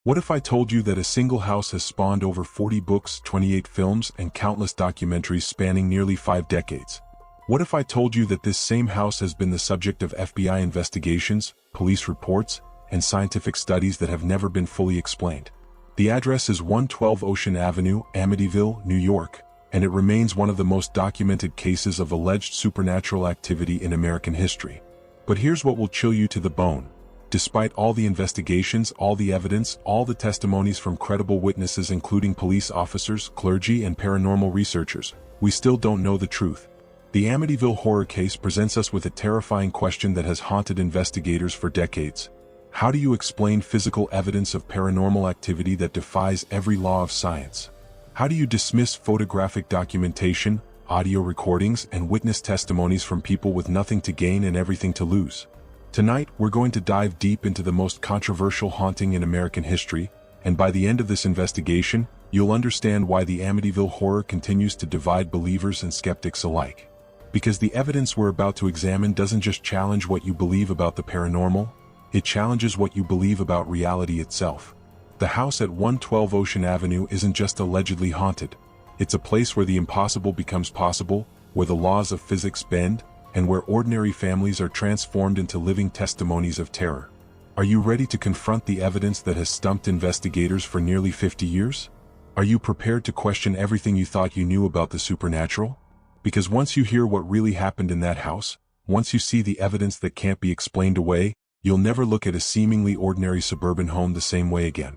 What if I told you that a single house has spawned over 40 books, 28 films, and countless documentaries spanning nearly 5 decades? What if I told you that this same house has been the subject of FBI investigations, police reports, and scientific studies that have never been fully explained? The address is 112 Ocean Avenue, Amityville, New York, and it remains one of the most documented cases of alleged supernatural activity in American history. But here's what will chill you to the bone. Despite all the investigations, all the evidence, all the testimonies from credible witnesses including police officers, clergy, and paranormal researchers, we still don't know the truth. The Amityville horror case presents us with a terrifying question that has haunted investigators for decades. How do you explain physical evidence of paranormal activity that defies every law of science? How do you dismiss photographic documentation, audio recordings, and witness testimonies from people with nothing to gain and everything to lose? Tonight, we're going to dive deep into the most controversial haunting in American history, and by the end of this investigation, you'll understand why the Amityville horror continues to divide believers and skeptics alike. Because the evidence we're about to examine doesn't just challenge what you believe about the paranormal, it challenges what you believe about reality itself. The house at 112 Ocean Avenue isn't just allegedly haunted. It's a place where the impossible becomes possible, where the laws of physics bend, and where ordinary families are transformed into living testimonies of terror. Are you ready to confront the evidence that has stumped investigators for nearly 50 years? Are you prepared to question everything you thought you knew about the supernatural? Because once you hear what really happened in that house, once you see the evidence that can't be explained away, you'll never look at a seemingly ordinary suburban home the same way again.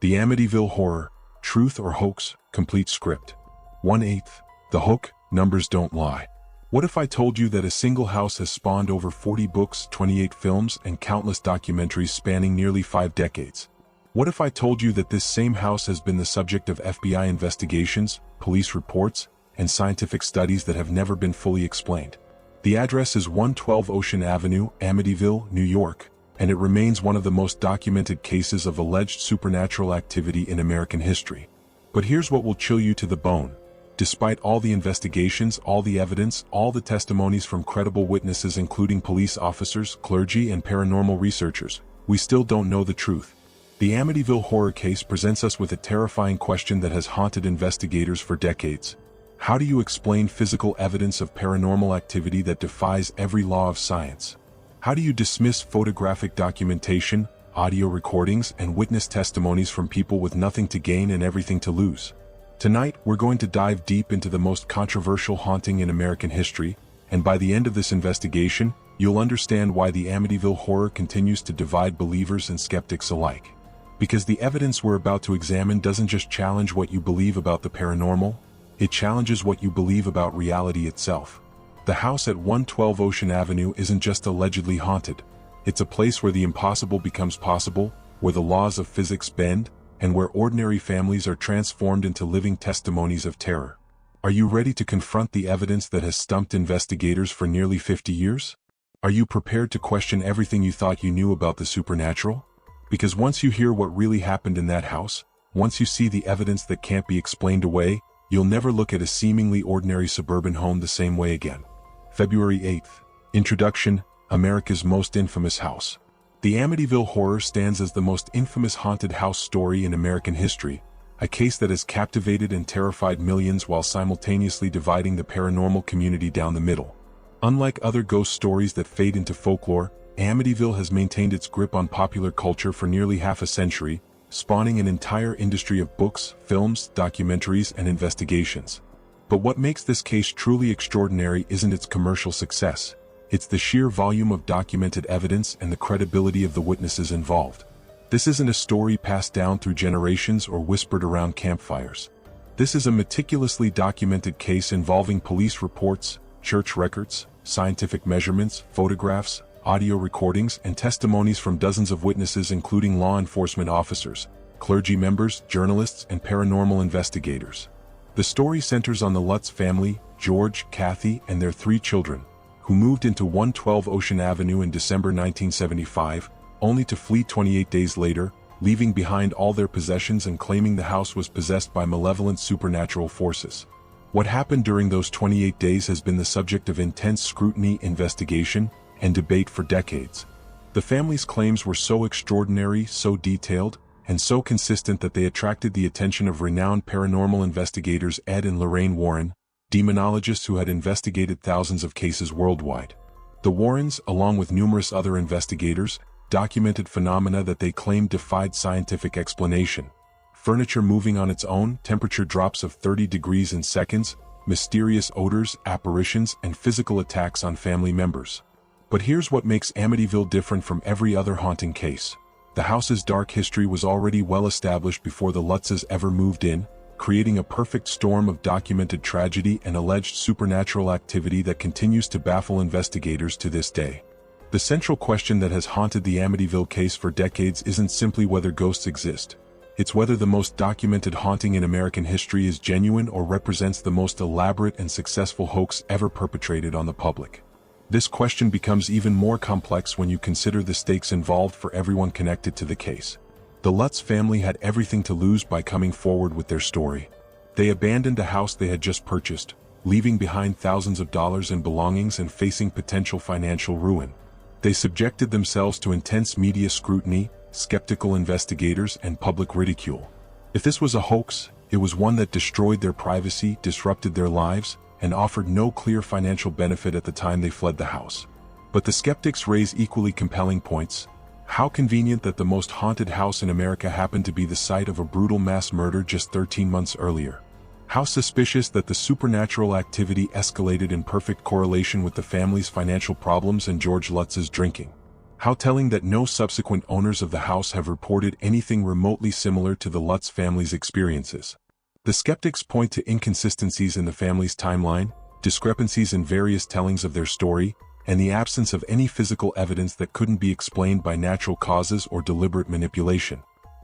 The Amityville horror, truth or hoax, complete script. 1/8. The hook, numbers don't lie. What if I told you that a single house has spawned over 40 books, 28 films, and countless documentaries spanning nearly 5 decades? What if I told you that this same house has been the subject of FBI investigations, police reports, and scientific studies that have never been fully explained? The address is 112 Ocean Avenue, Amityville, New York, and it remains one of the most documented cases of alleged supernatural activity in American history. But here's what will chill you to the bone. Despite all the investigations, all the evidence, all the testimonies from credible witnesses including police officers, clergy, and paranormal researchers, we still don't know the truth. The Amityville horror case presents us with a terrifying question that has haunted investigators for decades. How do you explain physical evidence of paranormal activity that defies every law of science? How do you dismiss photographic documentation, audio recordings, and witness testimonies from people with nothing to gain and everything to lose? Tonight, we're going to dive deep into the most controversial haunting in American history, and by the end of this investigation, you'll understand why the Amityville horror continues to divide believers and skeptics alike. Because the evidence we're about to examine doesn't just challenge what you believe about the paranormal, it challenges what you believe about reality itself. The house at 112 Ocean Avenue isn't just allegedly haunted. It's a place where the impossible becomes possible, where the laws of physics bend, and where ordinary families are transformed into living testimonies of terror. Are you ready to confront the evidence that has stumped investigators for nearly 50 years? Are you prepared to question everything you thought you knew about the supernatural? Because once you hear what really happened in that house, once you see the evidence that can't be explained away, you'll never look at a seemingly ordinary suburban home the same way again. February 8th. Introduction: America's most infamous house. The Amityville horror stands as the most infamous haunted house story in American history, a case that has captivated and terrified millions while simultaneously dividing the paranormal community down the middle. Unlike other ghost stories that fade into folklore, Amityville has maintained its grip on popular culture for nearly half a century, spawning an entire industry of books, films, documentaries, and investigations. But what makes this case truly extraordinary isn't its commercial success. It's the sheer volume of documented evidence and the credibility of the witnesses involved. This isn't a story passed down through generations or whispered around campfires. This is a meticulously documented case involving police reports, church records, scientific measurements, photographs, audio recordings, and testimonies from dozens of witnesses including law enforcement officers, clergy members, journalists, and paranormal investigators. The story centers on the Lutz family, George, Kathy, and their 3 children, who moved into 112 Ocean Avenue in December 1975, only to flee 28 days later, leaving behind all their possessions and claiming the house was possessed by malevolent supernatural forces. What happened during those 28 days has been the subject of intense scrutiny, investigation, and debate for decades. The family's claims were so extraordinary, so detailed, and so consistent that they attracted the attention of renowned paranormal investigators Ed and Lorraine Warren, demonologists who had investigated thousands of cases worldwide. The Warrens, along with numerous other investigators, documented phenomena that they claimed defied scientific explanation. Furniture moving on its own, temperature drops of 30 degrees in seconds, mysterious odors, apparitions, and physical attacks on family members. But here's what makes Amityville different from every other haunting case. The house's dark history was already well established before the Lutzes ever moved in, creating a perfect storm of documented tragedy and alleged supernatural activity that continues to baffle investigators to this day. The central question that has haunted the Amityville case for decades isn't simply whether ghosts exist. It's whether the most documented haunting in American history is genuine or represents the most elaborate and successful hoax ever perpetrated on the public. This question becomes even more complex when you consider the stakes involved for everyone connected to the case. The Lutz family had everything to lose by coming forward with their story. They abandoned a house they had just purchased, leaving behind thousands of dollars in belongings and facing potential financial ruin. They subjected themselves to intense media scrutiny, skeptical investigators, and public ridicule. If this was a hoax, it was one that destroyed their privacy, disrupted their lives, and offered no clear financial benefit at the time they fled the house. But the skeptics raise equally compelling points. How convenient that the most haunted house in America happened to be the site of a brutal mass murder just 13 months earlier. How suspicious that the supernatural activity escalated in perfect correlation with the family's financial problems and George Lutz's drinking. How telling that no subsequent owners of the house have reported anything remotely similar to the Lutz family's experiences. The skeptics point to inconsistencies in the family's timeline, discrepancies in various tellings of their story, and the absence of any physical evidence that couldn't be explained by natural causes or deliberate manipulation.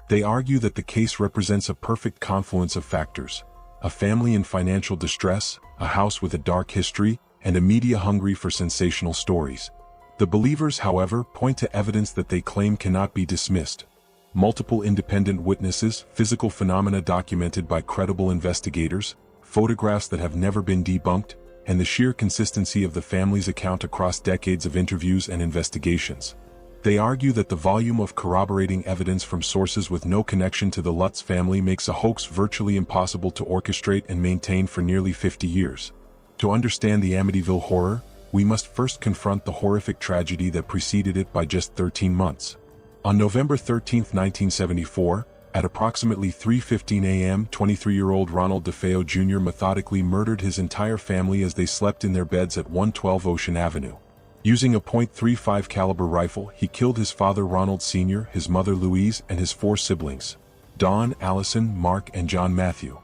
They argue that the case represents a perfect confluence of factors: a family in financial distress, a house with a dark history, and a media hungry for sensational stories. The believers, however, point to evidence that they claim cannot be dismissed. Multiple independent witnesses, physical phenomena documented by credible investigators, photographs that have never been debunked, and the sheer consistency of the family's account across decades of interviews and investigations. They argue that the volume of corroborating evidence from sources with no connection to the Lutz family makes a hoax virtually impossible to orchestrate and maintain for nearly 50 years. To understand the Amityville horror, we must first confront the horrific tragedy that preceded it by just 13 months. On November 13, 1974, at approximately 3:15 a.m., 23-year-old Ronald DeFao Jr. methodically murdered his entire family as they slept in their beds at 112 Ocean Avenue. Using a .35 caliber rifle, he killed his father Ronald Sr., his mother Louise, and his 4 siblings: Dawn, Allison, Mark, and John Matthew.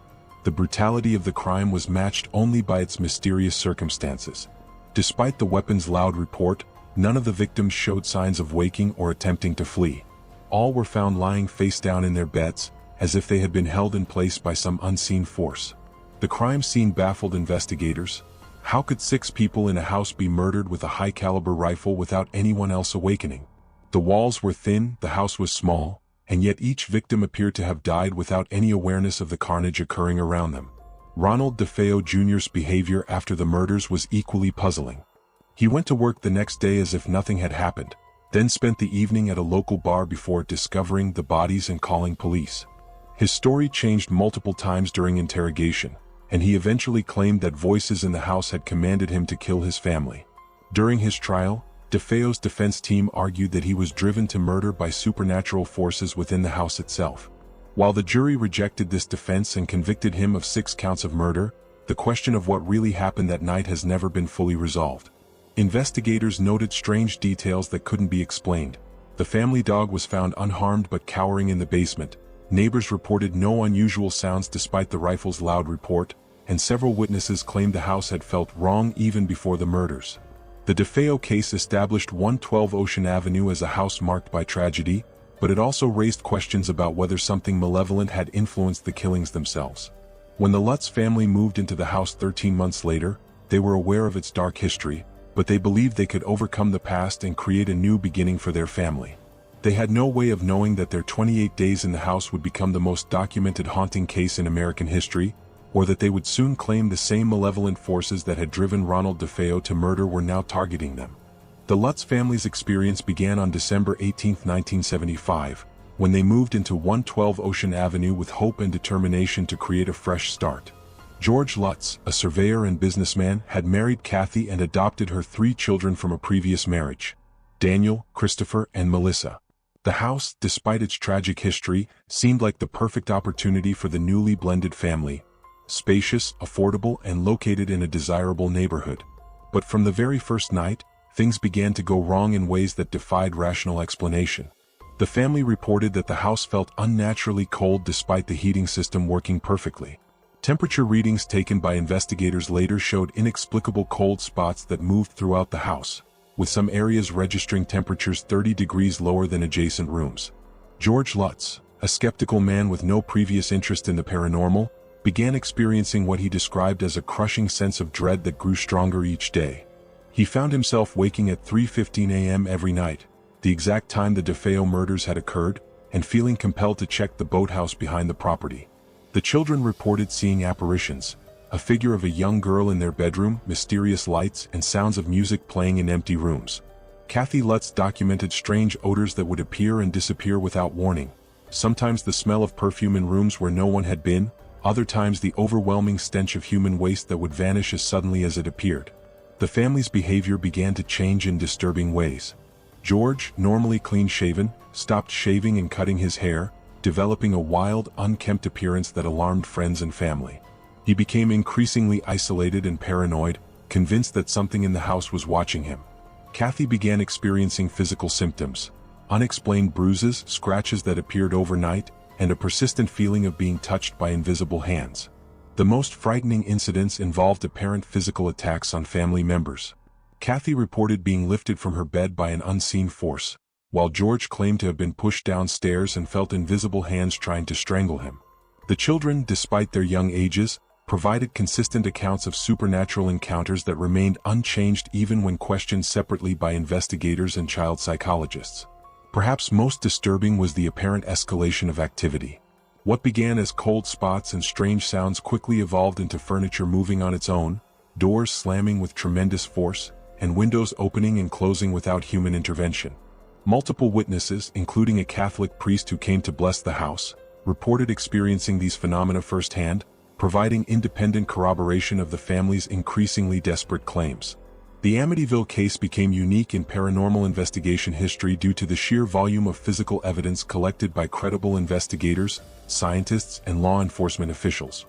The brutality of the crime was matched only by its mysterious circumstances. Despite the weapon's loud report, none of the victims showed signs of waking or attempting to flee. All were found lying face down in their beds, as if they had been held in place by some unseen force. The crime scene baffled investigators. How could 6 people in a house be murdered with a high-caliber rifle without anyone else awakening? The walls were thin, the house was small, and yet each victim appeared to have died without any awareness of the carnage occurring around them. Ronald DeFao Jr.'s behavior after the murders was equally puzzling. He went to work the next day as if nothing had happened, then spent the evening at a local bar before discovering the bodies and calling police. His story changed multiple times during interrogation, and he eventually claimed that voices in the house had commanded him to kill his family. During his trial, DeFao's defense team argued that he was driven to murder by supernatural forces within the house itself. While the jury rejected this defense and convicted him of 6 counts of murder, the question of what really happened that night has never been fully resolved. Investigators noted strange details that couldn't be explained. The family dog was found unharmed but cowering in the basement. Neighbors reported no unusual sounds despite the rifle's loud report, and several witnesses claimed the house had felt wrong even before the murders. The DeFao case established 112 Ocean Avenue as a house marked by tragedy, but it also raised questions about whether something malevolent had influenced the killings themselves. When the Lutz family moved into the house 13 months later, they were aware of its dark history, but they believed they could overcome the past and create a new beginning for their family. They had no way of knowing that their 28 days in the house would become the most documented haunting case in American history, or that they would soon claim the same malevolent forces that had driven Ronald DeFao to murder were now targeting them. The Lutz family's experience began on December 18, 1975, when they moved into 112 Ocean Avenue with hope and determination to create a fresh start. George Lutz, a surveyor and businessman, had married Kathy and adopted her 3 children from a previous marriage: Daniel, Christopher, and Melissa. The house, despite its tragic history, seemed like the perfect opportunity for the newly blended family. Spacious, affordable, and located in a desirable neighborhood. But from the very first night, things began to go wrong in ways that defied rational explanation. The family reported that the house felt unnaturally cold despite the heating system working perfectly. Temperature readings taken by investigators later showed inexplicable cold spots that moved throughout the house, with some areas registering temperatures 30 degrees lower than adjacent rooms. George Lutz, a skeptical man with no previous interest in the paranormal, began experiencing what he described as a crushing sense of dread that grew stronger each day. He found himself waking at 3:15 a.m. every night, the exact time the DeFao murders had occurred, and feeling compelled to check the boathouse behind the property. The children reported seeing apparitions, a figure of a young girl in their bedroom, mysterious lights, and sounds of music playing in empty rooms. Kathy Lutz documented strange odors that would appear and disappear without warning, sometimes the smell of perfume in rooms where no one had been, other times the overwhelming stench of human waste that would vanish as suddenly as it appeared. The family's behavior began to change in disturbing ways. George, normally clean-shaven, stopped shaving and cutting his hair, developing a wild, unkempt appearance that alarmed friends and family. He became increasingly isolated and paranoid, convinced that something in the house was watching him. Kathy began experiencing physical symptoms: unexplained bruises, scratches that appeared overnight, and a persistent feeling of being touched by invisible hands. The most frightening incidents involved apparent physical attacks on family members. Kathy reported being lifted from her bed by an unseen force, while George claimed to have been pushed downstairs and felt invisible hands trying to strangle him. The children, despite their young ages, provided consistent accounts of supernatural encounters that remained unchanged even when questioned separately by investigators and child psychologists. Perhaps most disturbing was the apparent escalation of activity. What began as cold spots and strange sounds quickly evolved into furniture moving on its own, doors slamming with tremendous force, and windows opening and closing without human intervention. Multiple witnesses, including a Catholic priest who came to bless the house, reported experiencing these phenomena firsthand, providing independent corroboration of the family's increasingly desperate claims. The Amityville case became unique in paranormal investigation history due to the sheer volume of physical evidence collected by credible investigators, scientists, and law enforcement officials.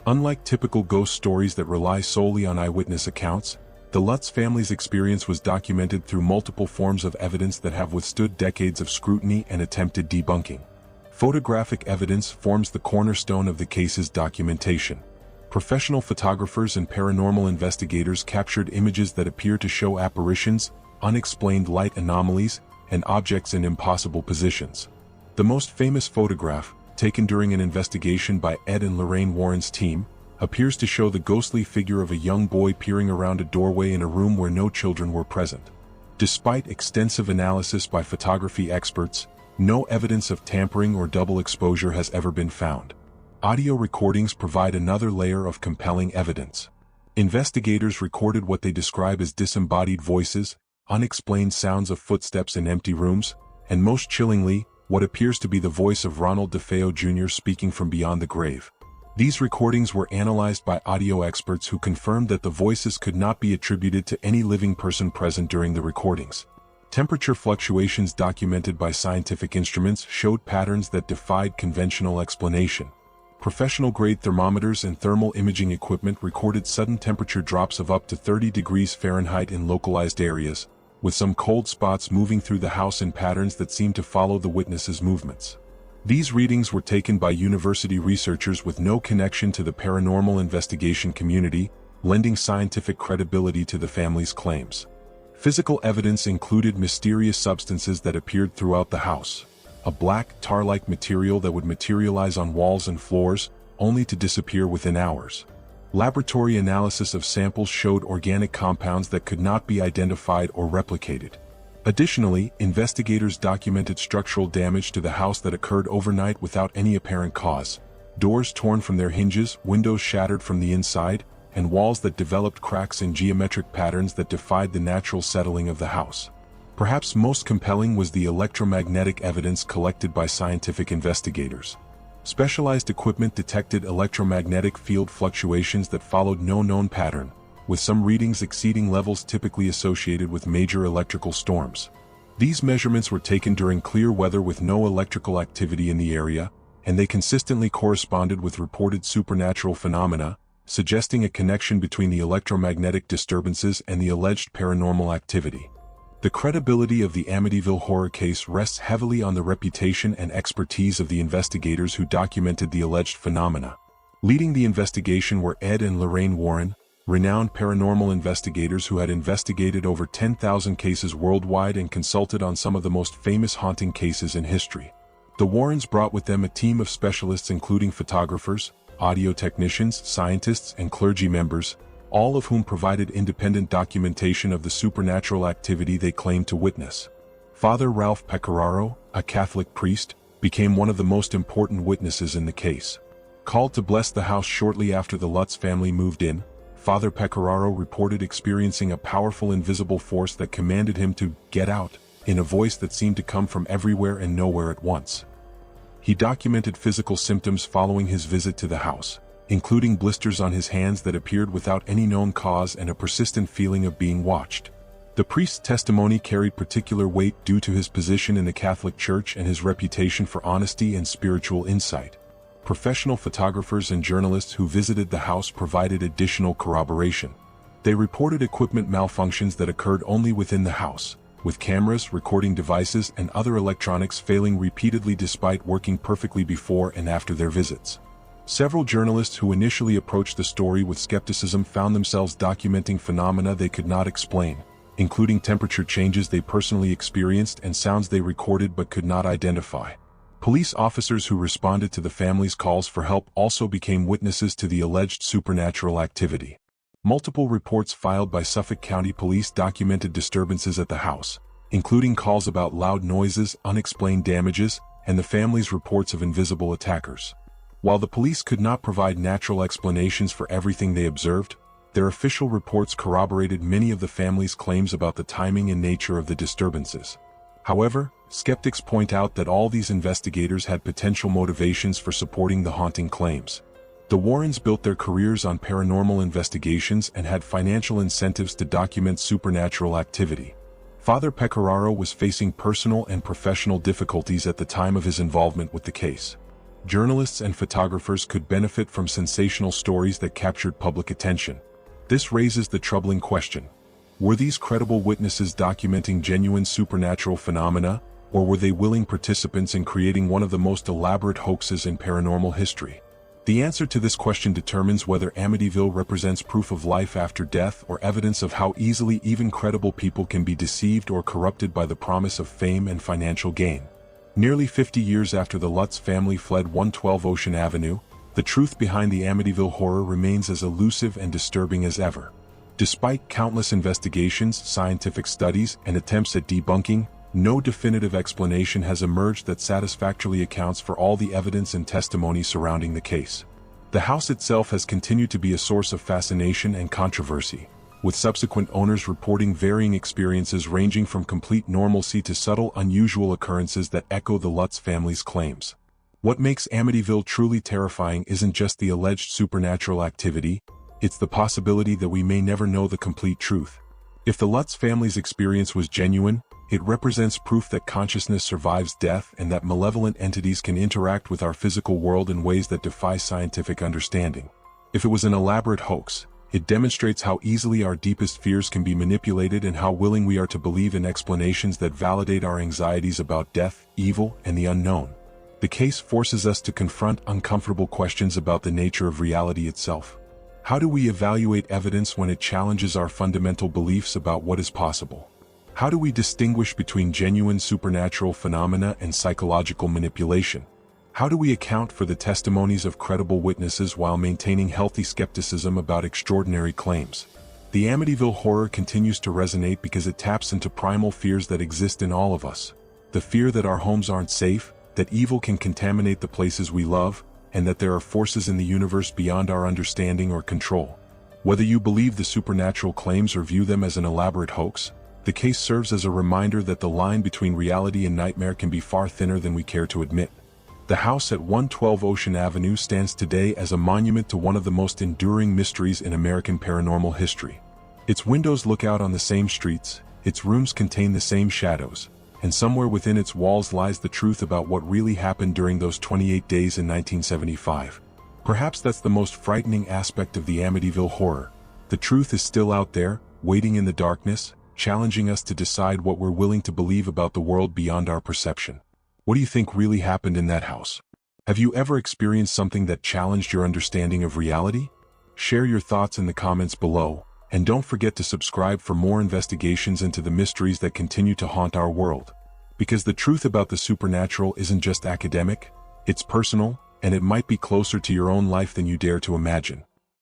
Unlike typical ghost stories that rely solely on eyewitness accounts, the Lutz family's experience was documented through multiple forms of evidence that have withstood decades of scrutiny and attempted debunking. Photographic evidence forms the cornerstone of the case's documentation. Professional photographers and paranormal investigators captured images that appear to show apparitions, unexplained light anomalies, and objects in impossible positions. The most famous photograph, taken during an investigation by Ed and Lorraine Warren's team, appears to show the ghostly figure of a young boy peering around a doorway in a room where no children were present. Despite extensive analysis by photography experts, no evidence of tampering or double exposure has ever been found. Audio recordings provide another layer of compelling evidence. Investigators recorded what they describe as disembodied voices, unexplained sounds of footsteps in empty rooms, and most chillingly, what appears to be the voice of Ronald DeFao Jr. speaking from beyond the grave. These recordings were analyzed by audio experts who confirmed that the voices could not be attributed to any living person present during the recordings. Temperature fluctuations documented by scientific instruments showed patterns that defied conventional explanation. Professional-grade thermometers and thermal imaging equipment recorded sudden temperature drops of up to 30 degrees Fahrenheit in localized areas, with some cold spots moving through the house in patterns that seemed to follow the witnesses' movements. These readings were taken by university researchers with no connection to the paranormal investigation community, lending scientific credibility to the family's claims. Physical evidence included mysterious substances that appeared throughout the house. A black, tar-like material that would materialize on walls and floors, only to disappear within hours. Laboratory analysis of samples showed organic compounds that could not be identified or replicated. Additionally, investigators documented structural damage to the house that occurred overnight without any apparent cause. Doors torn from their hinges, windows shattered from the inside, and walls that developed cracks in geometric patterns that defied the natural settling of the house. Perhaps most compelling was the electromagnetic evidence collected by scientific investigators. Specialized equipment detected electromagnetic field fluctuations that followed no known pattern, with some readings exceeding levels typically associated with major electrical storms. These measurements were taken during clear weather with no electrical activity in the area, and they consistently corresponded with reported supernatural phenomena, suggesting a connection between the electromagnetic disturbances and the alleged paranormal activity. The credibility of the Amityville horror case rests heavily on the reputation and expertise of the investigators who documented the alleged phenomena. Leading the investigation were Ed and Lorraine Warren, renowned paranormal investigators who had investigated over 10,000 cases worldwide and consulted on some of the most famous haunting cases in history. The Warrens brought with them a team of specialists including photographers, audio technicians, scientists, and clergy members, all of whom provided independent documentation of the supernatural activity they claimed to witness. Father Ralph Pecoraro, a Catholic priest, became one of the most important witnesses in the case. Called to bless the house shortly after the Lutz family moved in, Father Pecoraro reported experiencing a powerful invisible force that commanded him to get out, in a voice that seemed to come from everywhere and nowhere at once. He documented physical symptoms following his visit to the house, including blisters on his hands that appeared without any known cause and a persistent feeling of being watched. The priest's testimony carried particular weight due to his position in the Catholic Church and his reputation for honesty and spiritual insight. Professional photographers and journalists who visited the house provided additional corroboration. They reported equipment malfunctions that occurred only within the house, with cameras, recording devices, and other electronics failing repeatedly despite working perfectly before and after their visits. Several journalists who initially approached the story with skepticism found themselves documenting phenomena they could not explain, including temperature changes they personally experienced and sounds they recorded but could not identify. Police officers who responded to the family's calls for help also became witnesses to the alleged supernatural activity. Multiple reports filed by Suffolk County Police documented disturbances at the house, including calls about loud noises, unexplained damages, and the family's reports of invisible attackers. While the police could not provide natural explanations for everything they observed, their official reports corroborated many of the family's claims about the timing and nature of the disturbances. However, skeptics point out that all these investigators had potential motivations for supporting the haunting claims. The Warrens built their careers on paranormal investigations and had financial incentives to document supernatural activity. Father Pecoraro was facing personal and professional difficulties at the time of his involvement with the case. Journalists and photographers could benefit from sensational stories that captured public attention. This raises the troubling question: were these credible witnesses documenting genuine supernatural phenomena, or were they willing participants in creating one of the most elaborate hoaxes in paranormal history? The answer to this question determines whether Amityville represents proof of life after death or evidence of how easily even credible people can be deceived or corrupted by the promise of fame and financial gain. Nearly 50 years after the Lutz family fled 112 Ocean Avenue, the truth behind the Amityville horror remains as elusive and disturbing as ever. Despite countless investigations, scientific studies, and attempts at debunking, no definitive explanation has emerged that satisfactorily accounts for all the evidence and testimony surrounding the case. The house itself has continued to be a source of fascination and controversy, with subsequent owners reporting varying experiences ranging from complete normalcy to subtle, unusual occurrences that echo the Lutz family's claims. What makes Amityville truly terrifying isn't just the alleged supernatural activity, it's the possibility that we may never know the complete truth. If the Lutz family's experience was genuine, it represents proof that consciousness survives death and that malevolent entities can interact with our physical world in ways that defy scientific understanding. If it was an elaborate hoax, it demonstrates how easily our deepest fears can be manipulated and how willing we are to believe in explanations that validate our anxieties about death, evil, and the unknown. The case forces us to confront uncomfortable questions about the nature of reality itself. How do we evaluate evidence when it challenges our fundamental beliefs about what is possible? How do we distinguish between genuine supernatural phenomena and psychological manipulation? How do we account for the testimonies of credible witnesses while maintaining healthy skepticism about extraordinary claims? The Amityville horror continues to resonate because it taps into primal fears that exist in all of us. The fear that our homes aren't safe, that evil can contaminate the places we love, and that there are forces in the universe beyond our understanding or control. Whether you believe the supernatural claims or view them as an elaborate hoax, The case serves as a reminder that the line between reality and nightmare can be far thinner than we care to admit. The house at 112 Ocean Avenue stands today as a monument to one of the most enduring mysteries in American paranormal history. Its windows look out on the same streets, its rooms contain the same shadows, and somewhere within its walls lies the truth about what really happened during those 28 days in 1975. Perhaps that's the most frightening aspect of the Amityville horror. The truth is still out there, waiting in the darkness, challenging us to decide what we're willing to believe about the world beyond our perception. What do you think really happened in that house? Have you ever experienced something that challenged your understanding of reality? Share your thoughts in the comments below, and don't forget to subscribe for more investigations into the mysteries that continue to haunt our world. Because the truth about the supernatural isn't just academic, it's personal, and it might be closer to your own life than you dare to imagine.